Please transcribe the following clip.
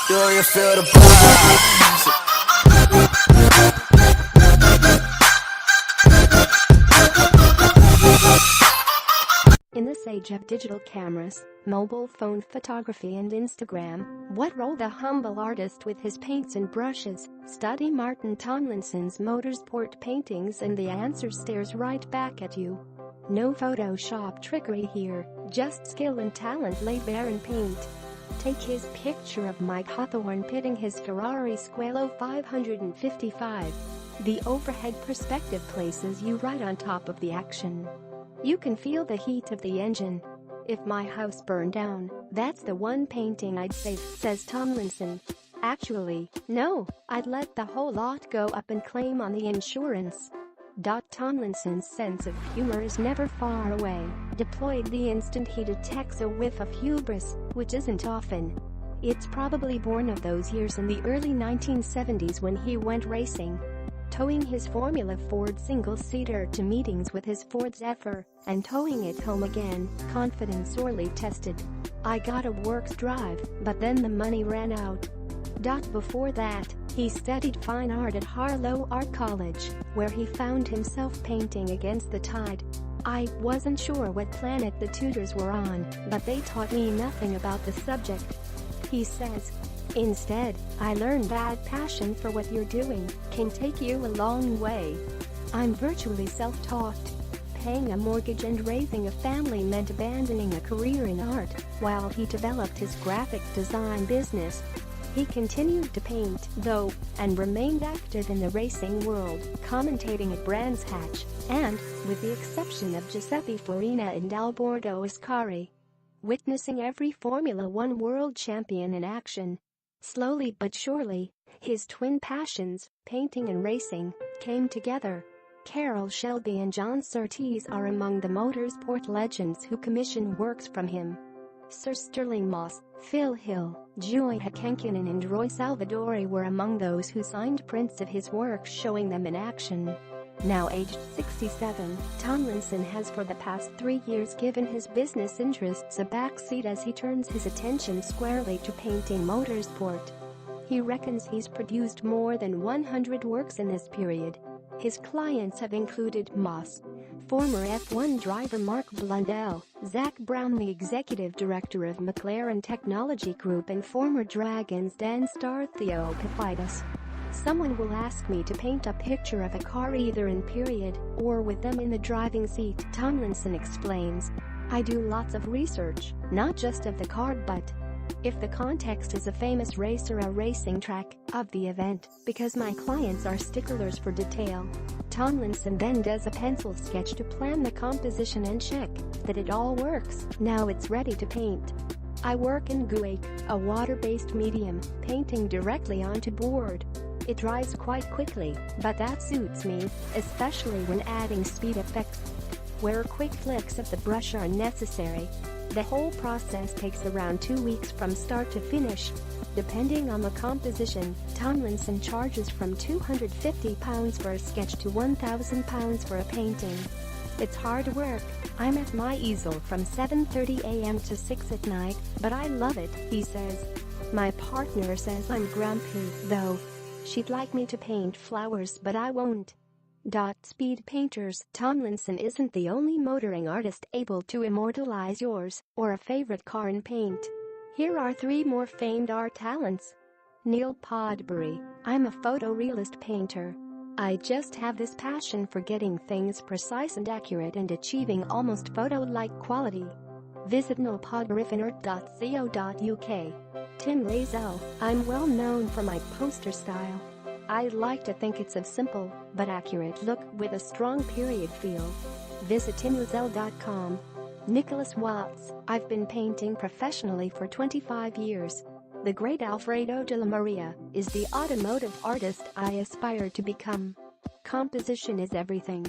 Do you feel the vibes? In this age of digital cameras, mobile phone photography and Instagram, what role the humble artist with his paints and brushes? Study Martin Tomlinson's motorsport paintings and the answer stares right back at you. No Photoshop trickery here, just skill and talent laid bare in paint. Take his picture of Mike Hawthorne pitting his Ferrari Squello 555. The overhead perspective places you right on top of the action. You can feel the heat of the engine. If my house burned down, that's the one painting I'd save, says Tomlinson. Actually, no, I'd let the whole lot go up and claim on the insurance. Tomlinson's sense of humor is never far away, deployed the instant he detects a whiff of hubris, which isn't often. It's probably born of those years in the early 1970s when he went racing, towing his Formula Ford single-seater to meetings with his Ford Zephyr, and towing it home again, confidence sorely tested. I got a works drive, but then the money ran out. Before that, he studied fine art at Harlow Art College, where he found himself painting against the tide. I wasn't sure what planet the tutors were on, but they taught me nothing about the subject, he says. Instead, I learned that passion for what you're doing can take you a long way. I'm virtually self-taught. Paying a mortgage and raising a family meant abandoning a career in art while he developed his graphic design business. He continued to paint, though, and remained active in the racing world, commentating at Brands Hatch, and, with the exception of Giuseppe Farina and Alberto Ascari, witnessing every Formula One world champion in action. Slowly but surely, his twin passions, painting and racing, came together. Carroll Shelby and John Surtees are among the motorsport legends who commission works from him. Sir Sterling Moss, Phil Hill, Joy Hakenkinen and Roy Salvadori were among those who signed prints of his work showing them in action. Now aged 67, Tomlinson has for the past 3 years given his business interests a backseat as he turns his attention squarely to painting motorsport. He reckons he's produced more than 100 works in this period. His clients have included Moss, former F1 driver Mark Blundell, Zach Brown, the executive director of McLaren Technology Group, and former Dragons Den star Theo Papidis. Someone will ask me to paint a picture of a car either in period or with them in the driving seat, Tomlinson explains. I do lots of research, not just of the car but, if the context is a famous race or a racing track, of the event, because my clients are sticklers for detail. Tomlinson then does a pencil sketch to plan the composition and check that it all works. Now it's ready to paint. I work in gouache, a water-based medium, painting directly onto board. It dries quite quickly, but that suits me, especially when adding speed effects, where quick flicks of the brush are necessary. The whole process takes around 2 weeks from start to finish. Depending on the composition, Tomlinson charges from £250 for a sketch to £1,000 for a painting. It's hard work. I'm at my easel from 7:30 a.m. to 6 at night, but I love it, he says. My partner says I'm grumpy, though. She'd like me to paint flowers but I won't. Speed painters. Tomlinson isn't the only motoring artist able to immortalize yours or a favorite car in paint. Here are 3 more famed art talents. Neil Podbury. I'm a photorealist painter. I just have this passion for getting things precise and accurate and achieving almost photo-like quality. Visit neilpodgriffenart.co.uk. Tim Lazell. I'm well known for my poster style. I like to think it's a simple but accurate look with a strong period feel. Visit timlazell.com. Nicholas Watts. I've been painting professionally for 25 years. The great Alfredo de la Maria is the automotive artist I aspire to become. Composition is everything.